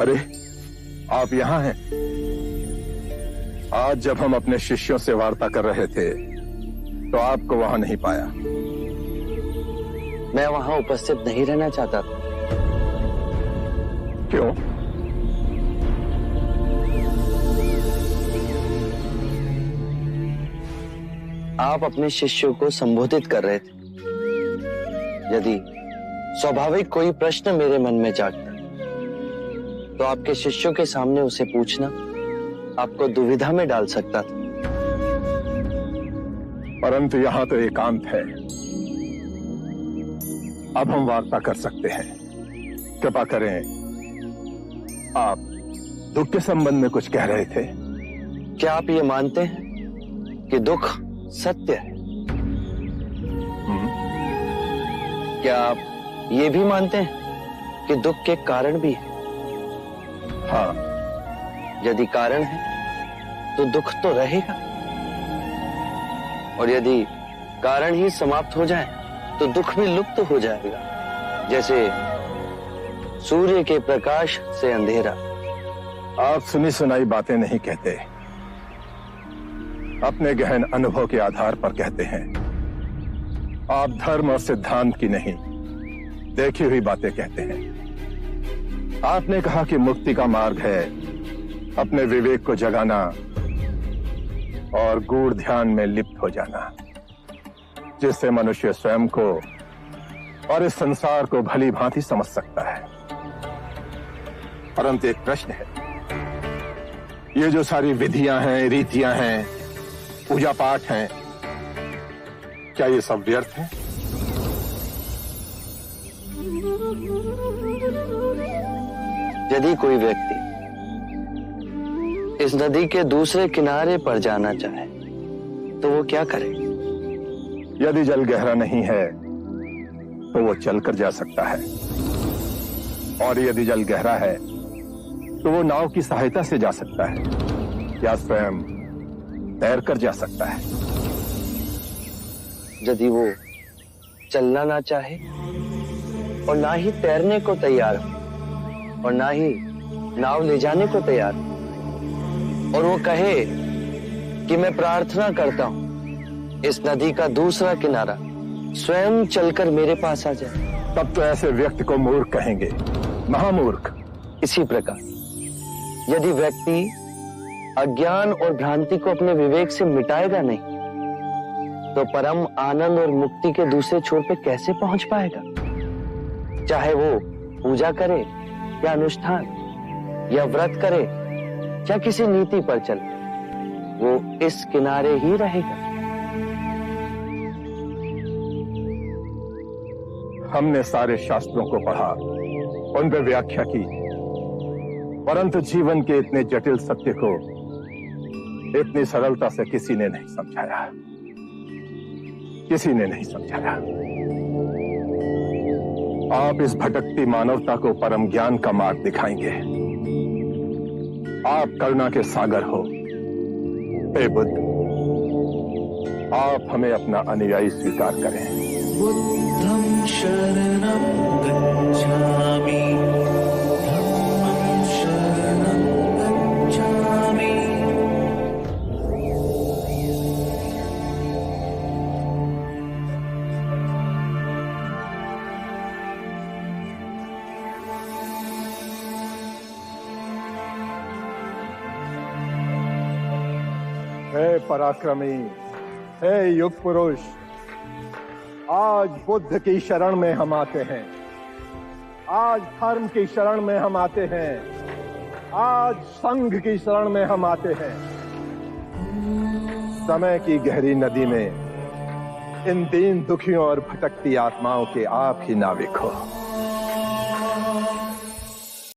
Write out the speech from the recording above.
अरे, आप यहाँ हैं? आज जब हम अपने शिष्यों से वार्ता कर रहे थे तो आपको वहां नहीं पाया। मैं वहां उपस्थित नहीं रहना चाहता था। क्यों? आप अपने शिष्यों को संबोधित कर रहे थे। यदि स्वाभाविक कोई प्रश्न मेरे मन में जागता तो आपके शिष्यों के सामने उसे पूछना आपको दुविधा में डाल सकता था। परंतु यहाँ तो एकांत है। अब हम वार्ता कर सकते हैं। कृपा करें, आप दुख के संबंध में कुछ कह रहे थे। क्या आप ये मानते हैं कि दुख सत्य है? क्या आप ये भी मानते हैं कि दुख के कारण भी है? हाँ। यदि कारण है तो दुख तो रहेगा, और यदि कारण ही समाप्त हो जाए तो दुख भी लुप्त हो जाएगा, जैसे सूर्य के प्रकाश से अंधेरा। आप सुनी सुनाई बातें नहीं कहते, अपने गहन अनुभव के आधार पर कहते हैं। आप धर्म और सिद्धांत की नहीं, देखी हुई बातें कहते हैं। आपने कहा कि मुक्ति का मार्ग है अपने विवेक को जगाना और गूढ़ ध्यान में लिप्त हो जाना, जिससे मनुष्य स्वयं को और इस संसार को भली भांति समझ सकता है। परंतु एक प्रश्न है, ये जो सारी विधियां हैं, रीतियां हैं, पूजा पाठ हैं, क्या ये सब व्यर्थ है? यदि कोई व्यक्ति इस नदी के दूसरे किनारे पर जाना चाहे तो वो क्या करे? यदि जल गहरा नहीं है तो वो चलकर जा सकता है, और यदि जल गहरा है तो वो नाव की सहायता से जा सकता है या स्वयं तैरकर जा सकता है। यदि वो चलना ना चाहे और ना ही तैरने को तैयार हो और ना ही नाव ले जाने को तैयार हो, और वो कहे कि मैं प्रार्थना करता हूं इस नदी का दूसरा किनारा स्वयं चलकर मेरे पास आ जाए, तब तो ऐसे व्यक्ति को मूर्ख कहेंगे, महामूर्ख। इसी प्रकार यदि व्यक्ति अज्ञान और भ्रांति को अपने विवेक से मिटाएगा नहीं तो परम आनंद और मुक्ति के दूसरे छोर पे कैसे पहुंच पाएगा? चाहे वो पूजा करे या अनुष्ठान या व्रत करे या किसी नीति पर चले, वो इस किनारे ही रहेगा। हमने सारे शास्त्रों को पढ़ा, उन पर व्याख्या की, परंतु जीवन के इतने जटिल सत्य को इतनी सरलता से किसी ने नहीं समझाया, किसी ने नहीं समझाया। आप इस भटकती मानवता को परम ज्ञान का मार्ग दिखाएंगे। आप करुणा के सागर हो। हे बुद्ध, आप हमें अपना अनुयायी स्वीकार करें। बुद्धं शरणं गच्छामि, धम्मं शरणं गच्छामि। हे पराक्रमी, हे युग पुरुष, आज बुद्ध की शरण में हम आते हैं, आज धर्म की शरण में हम आते हैं, आज संघ की शरण में हम आते हैं। समय की गहरी नदी में इन दीन दुखियों और भटकती आत्माओं के आप ही नाविक हो।